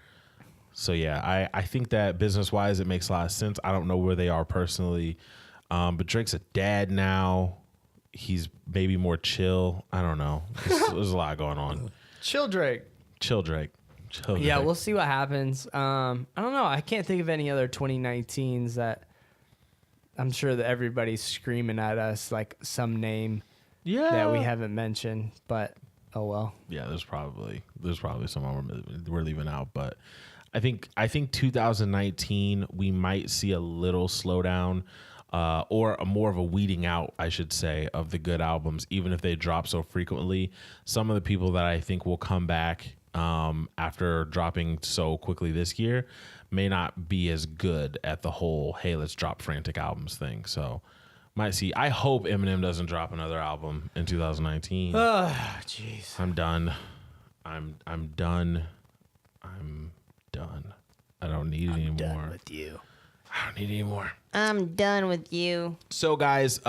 So yeah, I think that business wise it makes a lot of sense. I don't know where they are personally, but Drake's a dad now. he's maybe more chill. I don't know. There's a lot going on. Chill Drake. Chill Drake. Chill Yeah, Drake. we'll see what happens. I don't know. I can't think of any other 2019s that I'm sure that everybody's screaming at us like some name that we haven't mentioned, but oh well. Yeah, there's probably someone we're leaving out, but I think 2019 we might see a little slowdown or more of a weeding out, I should say, of the good albums, even if they drop so frequently. Some of the people that I think will come back after dropping so quickly this year may not be as good at the whole, hey, let's drop frantic albums thing. So might see. I hope Eminem doesn't drop another album in 2019. Oh, jeez. I'm done. I'm done. I'm done. I don't need it anymore. Done with you. I don't need any more. I'm done with you. So, guys,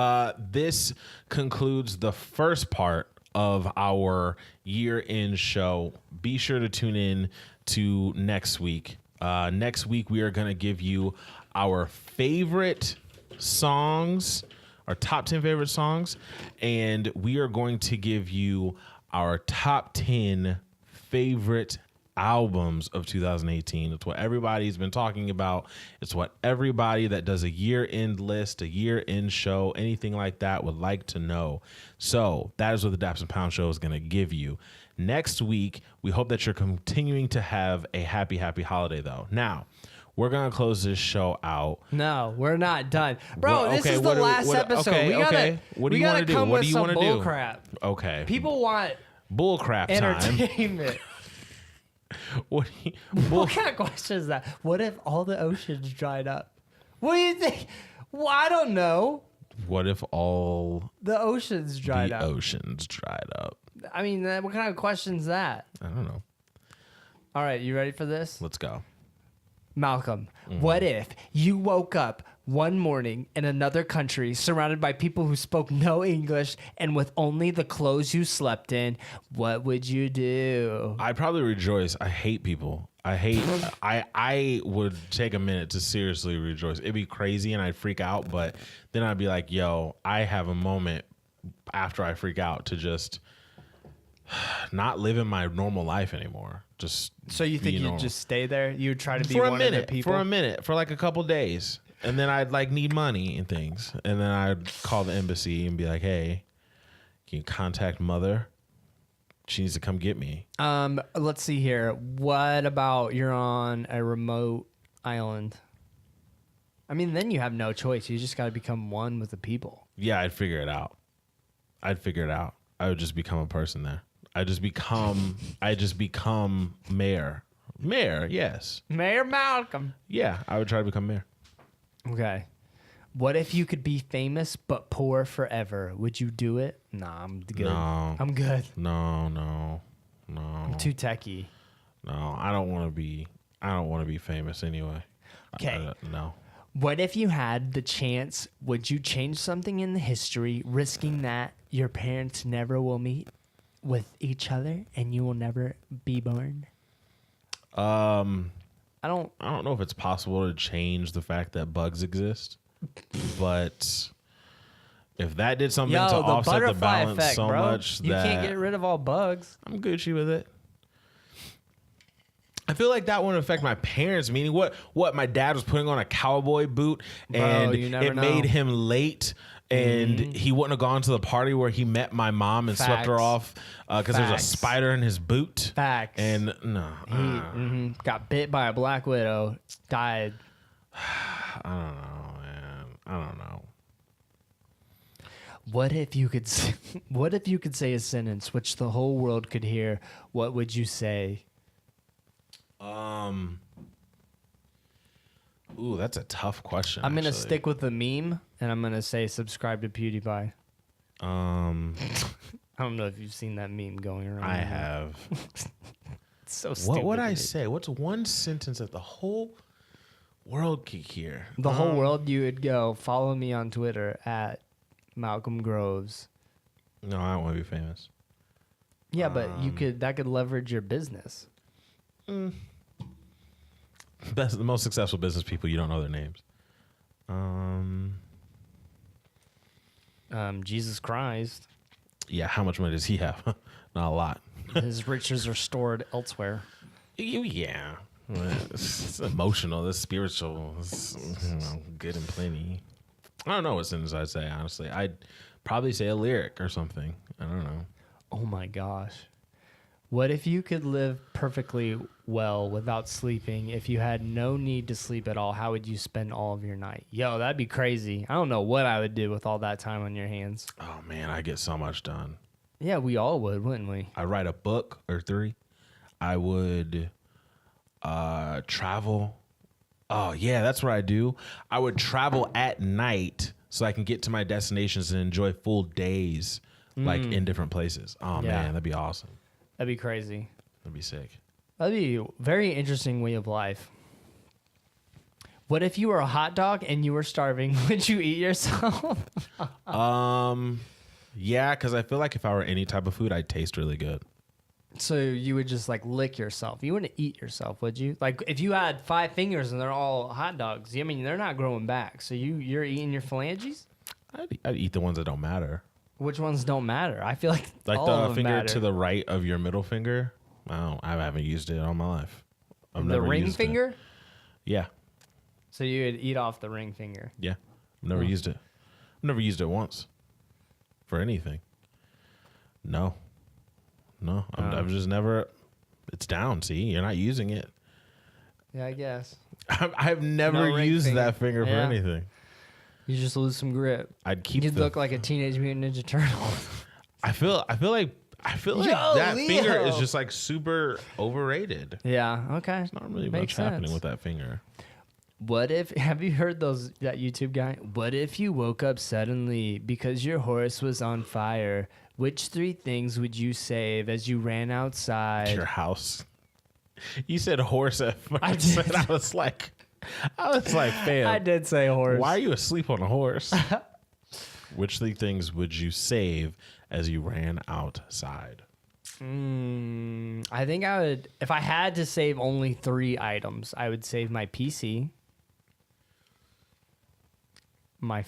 this concludes the first part of our year-end show. Be sure to tune in to next week. Next week, we are going to give you our favorite songs, our top 10 favorite songs, and we are going to give you our top 10 favorite albums of 2018. It's what everybody's been talking about. It's what everybody that does a year-end list, a year-end show, anything like that would like to know. So that is what the Daps and Pound Show is going to give you. Next week, we hope that you're continuing to have a happy holiday, though. Now, we're going to close this show out. No, we're not done. Bro, Well, this okay, is the last episode. okay, we gotta, okay. What do we you gotta wanna do? come What with do you some wanna bull do? crap. Okay. People want Bull crap time. entertainment. What What kind of question is that? What if all the oceans dried up? What do you think? Well, I don't know. What if all The oceans dried the up. oceans dried up? I mean, what kind of question is that? I don't know. All right, you ready for this? Let's go. Malcolm, what if you woke up one morning in another country surrounded by people who spoke no English and with only the clothes you slept in? What would you do? I'd probably rejoice. I hate people. I would take a minute to seriously rejoice. It'd be crazy and I'd freak out, but then I'd be like, yo, I have a moment after I freak out to just not live in my normal life anymore. Just So you think be you'd normal. just stay there? You would try to be for a one of the minute, people? for like a couple days. And then I'd like need money and things. And then I'd call the embassy and be like, hey, can you contact mother? She needs to come get me. Let's see here. What about you're on a remote island? I mean, then you have no choice. You just got to become one with the people. Yeah, I'd figure it out. I would just become a person there. I just become mayor. Mayor, yes. Mayor Malcolm. Yeah, I would try to become mayor. Okay. What if you could be famous but poor forever? Would you do it? Nah, I'm good. No. I'm good. No. I'm too techie. No, I don't want to be famous anyway. Okay. No. What if you had the chance? Would you change something in the history, risking that your parents never will meet with each other and you will never be born? I don't know if it's possible to change the fact that bugs exist, but if that did something to offset the balance effect, so bro. much You that can't get rid of all bugs. I'm Gucci with it. I feel like that wouldn't affect my parents. Meaning, what my dad was putting on a cowboy boot, and you never it know. made him late, and he wouldn't have gone to the party where he met my mom and swept her Facts. off because there's a Facts. spider in his boot. Facts. And no, He got bit by a black widow, died. I don't know, man. I don't know. What if you could? What if you could say a sentence which the whole world could hear? What would you say? Ooh, that's a tough question. I'm gonna actually. stick with the meme, and I'm gonna say subscribe to PewDiePie. I don't know if you've seen that meme going around. I have. It's so stupid. What would I dude. say? What's one sentence that the whole world could hear? The whole world, you would go follow me on Twitter at Malcolm Groves. No, I don't want to be famous. Yeah, but you could that could leverage your business. The most successful business people, you don't know their names. Jesus Christ. Yeah, how much money does he have? Not a lot. His riches are stored elsewhere. Yeah. It's emotional. It's spiritual. It's good and plenty. I don't know what sentence I'd say, honestly. I'd probably say a lyric or something. I don't know. Oh my gosh. What if you could live perfectly well without sleeping? If you had no need to sleep at all, how would you spend all of your night? Yo, that'd be crazy. I don't know what I would do with all that time on your hands. Oh, man, I get so much done. Yeah, we all would, wouldn't we? I'd write a book or 3. I would travel. Oh, yeah, that's what I do. I would travel at night so I can get to my destinations and enjoy full days, like in different places. Oh, Yeah. man, that'd be awesome. That'd be crazy. That'd be sick. That'd be a very interesting way of life. What if you were a hot dog and you were starving? Would you eat yourself? Yeah, because I feel like if I were any type of food, I'd taste really good. So you would just like lick yourself. You wouldn't eat yourself, would you? Like if you had 5 fingers and they're all hot dogs, I mean, they're not growing back. So you're eating your phalanges? I'd eat the ones that don't matter. Which ones don't matter? I feel like all the of them finger matter. to the right of your middle finger. I haven't used it all my life. I've the never ring used finger? It. Yeah, So you would eat off the ring finger. yeah. I've never used it. I've never used it once for anything. No. I've just never. It's down. See, you're not using it. Yeah, I guess. I've never No ring used finger. that finger for Yeah. anything. You just lose some grip. I'd keep. You'd look like a Teenage Mutant Ninja Turtle. I feel like Yo, that finger is Leo. just like super overrated. Yeah, okay. Not really Makes much happening sense. with that finger. What if, have you heard that YouTube guy? What if you woke up suddenly because your horse was on fire? Which 3 things would you save as you ran outside? Your house. You said horse at first. I did. And I was like, fam. I did say horse. Why are you asleep on a horse? Which 3 things would you save as you ran outside? I think I would, if I had to save only 3 items, I would save my PC, my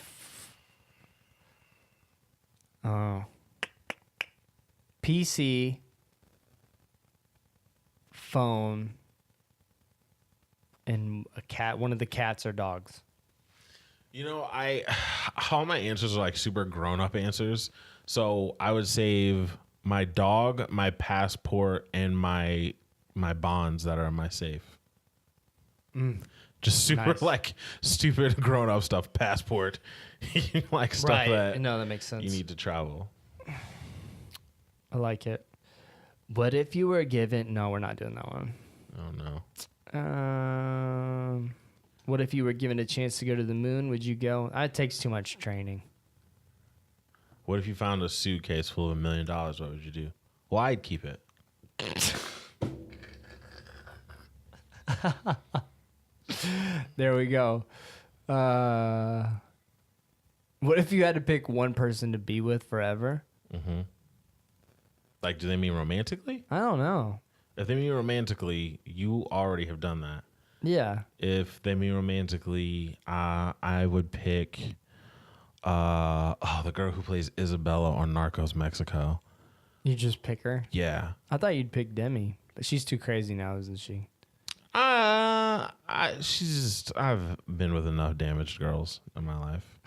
PC, phone, and a cat. One of the cats or dogs. You know, all my answers are like super grown up answers. So I would save my dog, my passport, and my bonds that are in my safe. Just super Nice. like stupid grown up stuff. Passport, like stuff that No, that makes sense. you need to travel. I like it. What if you were given? No, we're not doing that one. Oh no. What if you were given a chance to go to the moon? Would you go? That takes too much training. What if you found a suitcase full of $1 million? What would you do? Well, I'd keep it. There we go. What if you had to pick one person to be with forever? Like, do they mean romantically? I don't know. If they mean romantically, you already have done that. Yeah. If they mean romantically, I would pick the girl who plays Isabella on Narcos Mexico. You just pick her? Yeah. I thought you'd pick Demi, but she's too crazy now, isn't she? I've been with enough damaged girls in my life.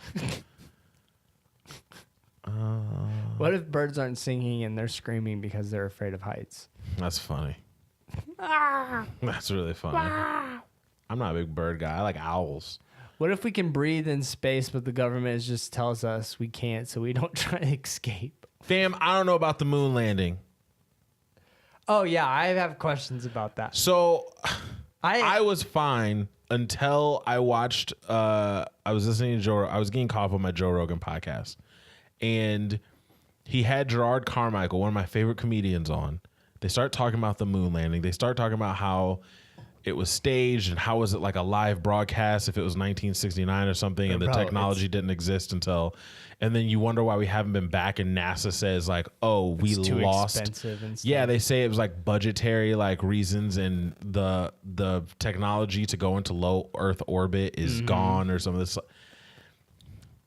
What if birds aren't singing and they're screaming because they're afraid of heights? That's funny. That's really funny. I'm not a big bird guy. I like owls. What if we can breathe in space, but the government just tells us we can't, so we don't try to escape? Fam, I don't know about the moon landing. Oh, yeah, I have questions about that. So I I was fine until I watched I was listening to I was getting caught up on my Joe Rogan podcast. And he had Gerard Carmichael, one of my favorite comedians, on. They start talking about the moon landing. They start talking about how it was staged and how was it like a live broadcast if it was 1969 or something and the Bro, technology didn't exist until. And then you wonder why we haven't been back, and NASA says like, oh, we it's too lost. expensive and stuff. Yeah, they say it was like budgetary like reasons, and the technology to go into low Earth orbit is gone or some of this.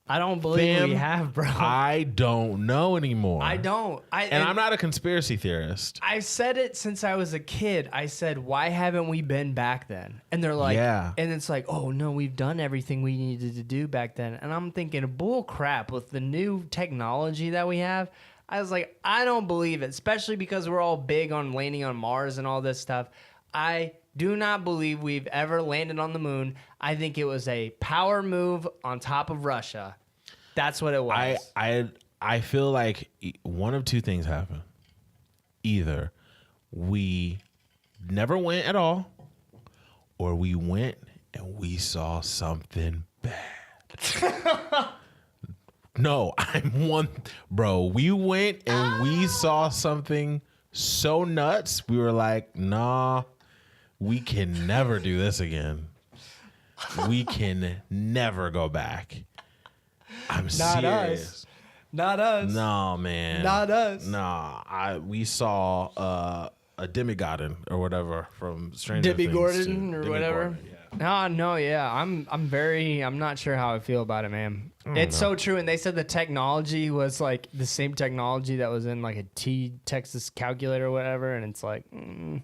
I don't believe we have, bro. I don't know anymore. I don't. And I'm not a conspiracy theorist. I said it since I was a kid. I said, why haven't we been back then? And they're like, Yeah. And it's like, oh no, we've done everything we needed to do back then. And I'm thinking, bull crap, with the new technology that we have. I was like, I don't believe it, especially because we're all big on landing on Mars and all this stuff. I do not believe we've ever landed on the moon. I think it was a power move on top of Russia. That's what it was. I feel like one of two things happened. Either we never went at all, or we went and we saw something bad. No, bro. We went and we saw something so nuts. We were like, nah, we can never do this again. We can never go back. I'm Not serious. us. Not us. No, man. Not us. Nah, we saw a demigod or whatever from Stranger Debbie Things. Gordon or Demi whatever. Gordon, yeah. No, yeah. I'm not sure how I feel about it, man. It's so true. And they said the technology was like the same technology that was in like a Texas calculator or whatever. And it's like, it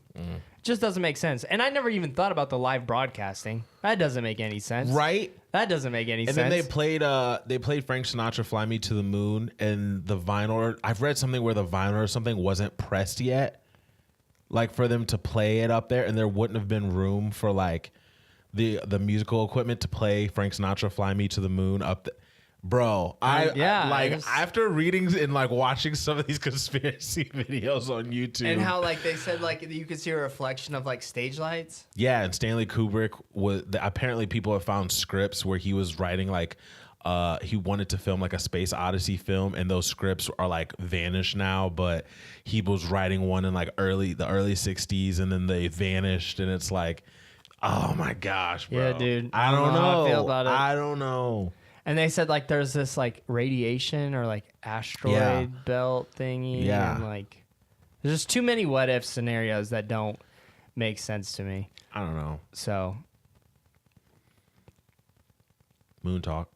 just doesn't make sense. And I never even thought about the live broadcasting. That doesn't make any sense. Right? That doesn't make any sense. And then they played Frank Sinatra "Fly Me to the Moon," and the vinyl. I've read something where the vinyl or something wasn't pressed yet, like for them to play it up there, and there wouldn't have been room for like the musical equipment to play Frank Sinatra "Fly Me to the Moon" up. Bro, after reading and like watching some of these conspiracy videos on YouTube, and how like they said like you could see a reflection of like stage lights. Yeah, and Stanley Kubrick apparently people have found scripts where he was writing like he wanted to film like a Space Odyssey film, and those scripts are like vanished now, but he was writing one in like the early 60s, and then they vanished, and it's like, oh my gosh, bro. Yeah, dude. I don't know how I feel about it. I don't know. And they said like there's this like radiation or like asteroid belt thingy. Yeah. And like there's just too many what if scenarios that don't make sense to me. I don't know. So Moon talk.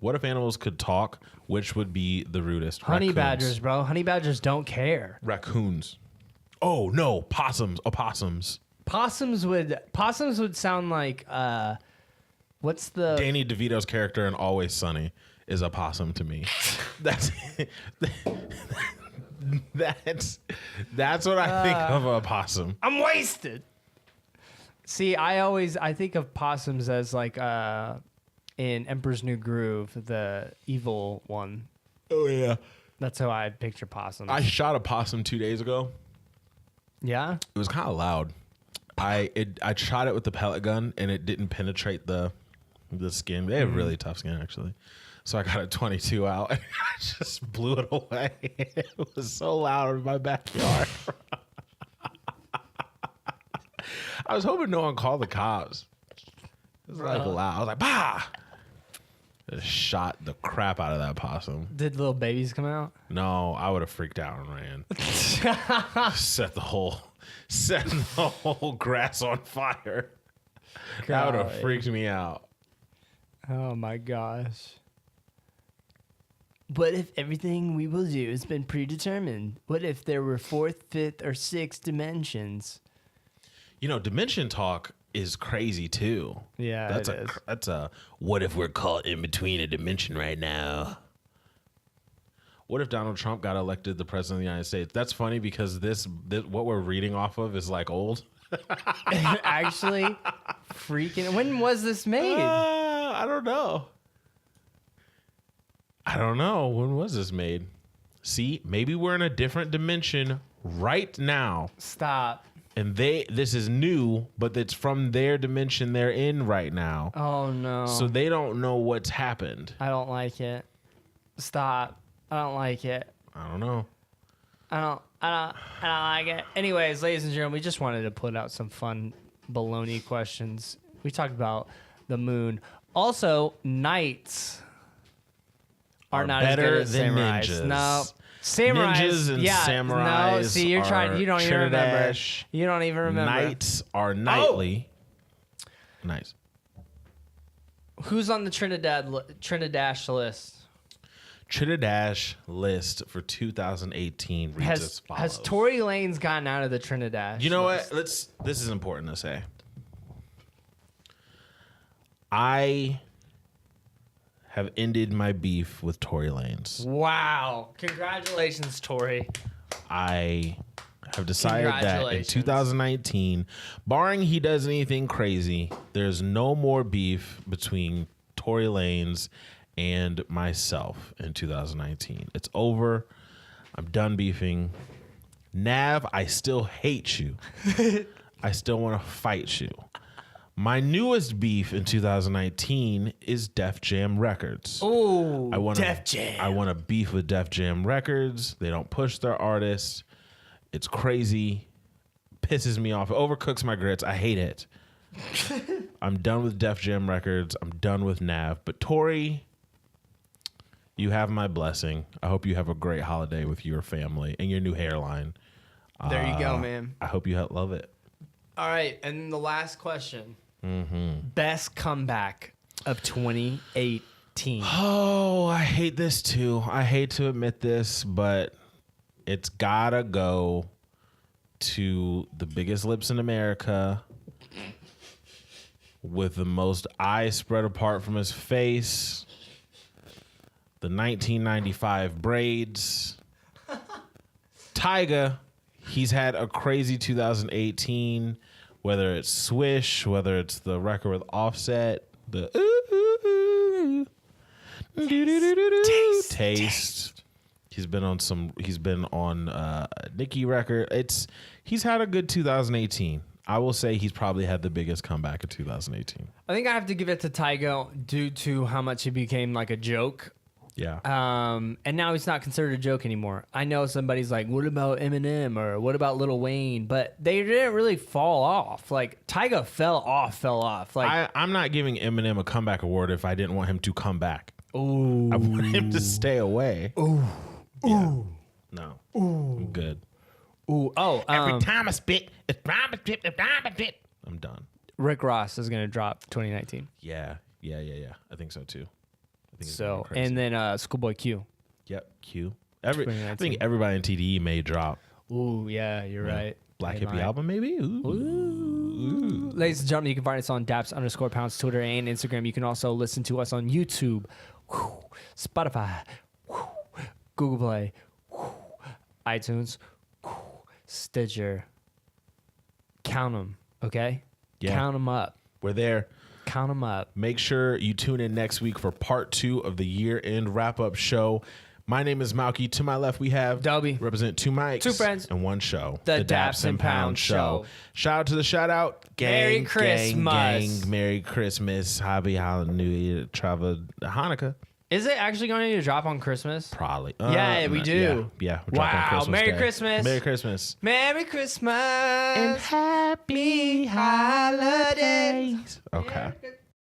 What if animals could talk? Which would be the rudest? honey Raccoons. badgers, bro. Honey badgers don't care. Raccoons. Oh no, possums. Opossums. Possums would sound like what's the Danny DeVito's character in Always Sunny is a possum to me. That's what I think of a possum. I'm wasted. See, I think of possums as like in Emperor's New Groove, the evil one. Oh yeah. That's how I picture possums. I shot a possum 2 days ago. Yeah? It was kind of loud. I shot it with the pellet gun and it didn't penetrate the skin. They have really tough skin actually. So I got a 22 out and I just blew it away. It was so loud in my backyard. I was hoping no one called the cops. It was like loud. I was like, bah! Just shot the crap out of that possum. Did little babies come out? No, I would have freaked out and ran. Set the whole grass on fire. That would have Golly. freaked me out. Oh my gosh. What if everything we will do has been predetermined? What if there were fourth, fifth, or sixth dimensions? You know, dimension talk is crazy too. Yeah, that's a what if we're caught in between a dimension right now? What if Donald Trump got elected the president of the United States? That's funny because this what we're reading off of is like old. Actually, freaking. When was this made? I don't know. When was this made? See, maybe we're in a different dimension right now. Stop. And this is new, but it's from their dimension they're in right now. Oh no. So they don't know what's happened. I don't like it. Stop. I don't like it. I don't know. I don't like it. Anyways, ladies and gentlemen, we just wanted to put out some fun baloney questions. We talked about the moon. Also, knights are not better as good as than samurais. ninjas. No. Samurais. Ninjas and samurais. No, see, you're trying. You don't even remember. You don't even remember. Knights are knightly. Nice. Who's on the Trinidad list? Trinidad list for 2018 reads as follows. Has Tory Lanez gotten out of the Trinidad? You know list? what? This is important to say. I have ended my beef with Tory Lanez. Wow. Congratulations, Tory. I have decided that in 2019, barring he does anything crazy, there's no more beef between Tory Lanez and myself in 2019. It's over. I'm done beefing. Nav, I still hate you. I still want to fight you. My newest beef in 2019 is Def Jam Records. Oh, Def Jam. I want to beef with Def Jam Records. They don't push their artists. It's crazy. Pisses me off. It overcooks my grits. I hate it. I'm done with Def Jam Records. I'm done with Nav. But Tory, you have my blessing. I hope you have a great holiday with your family and your new hairline. There you go, man. I hope you love it. All right, and then the last question. Best comeback of 2018. Oh, I hate this too. I hate to admit this, but it's gotta go to the biggest lips in America with the most eyes spread apart from his face, the 1995 braids. Tyga, he's had a crazy 2018, whether it's Swish, whether it's the record with Offset, the Taste. He's been on Nicki record. He's had a good 2018. I will say he's probably had the biggest comeback of 2018. I think I have to give it to Tyga due to how much he became like a joke. Yeah. And now he's not considered a joke anymore. I know somebody's like, what about Eminem or what about Lil Wayne? But they didn't really fall off. Like Tyga fell off. Like I'm not giving Eminem a comeback award if I didn't want him to come back. Ooh. I want him to stay away. Ooh. Yeah. Ooh. No. Ooh. I'm good. Ooh. Oh. Every time I spit, I'm done. Rick Ross is gonna drop 2019. Yeah. I think so too. So and then Schoolboy Q. Yep, Q. I think everybody in TDE may drop. Ooh, yeah, you're right. Black Hippie album, maybe. Ooh. Ladies and gentlemen, you can find us on Daps_pounds, Twitter and Instagram. You can also listen to us on YouTube, Spotify, Google Play, iTunes, Stitcher. Count them, okay? Yeah. Count them up. We're there. Count them up. Make sure you tune in next week for part 2 of the year-end wrap-up show. My name is Malky. To my left, we have Dobby. Represent 2 mics. 2 friends. And 1 show. The Daps and Pounds Show. Shout out to the shout-out. Merry Christmas. Merry Christmas. Happy Hallelujah. Travel Hanukkah. Is it actually going to drop on Christmas? Probably. Yeah, we do. Yeah. We're dropping Christmas Merry Day. Christmas. Merry Christmas. Merry Christmas. And happy holidays. Okay.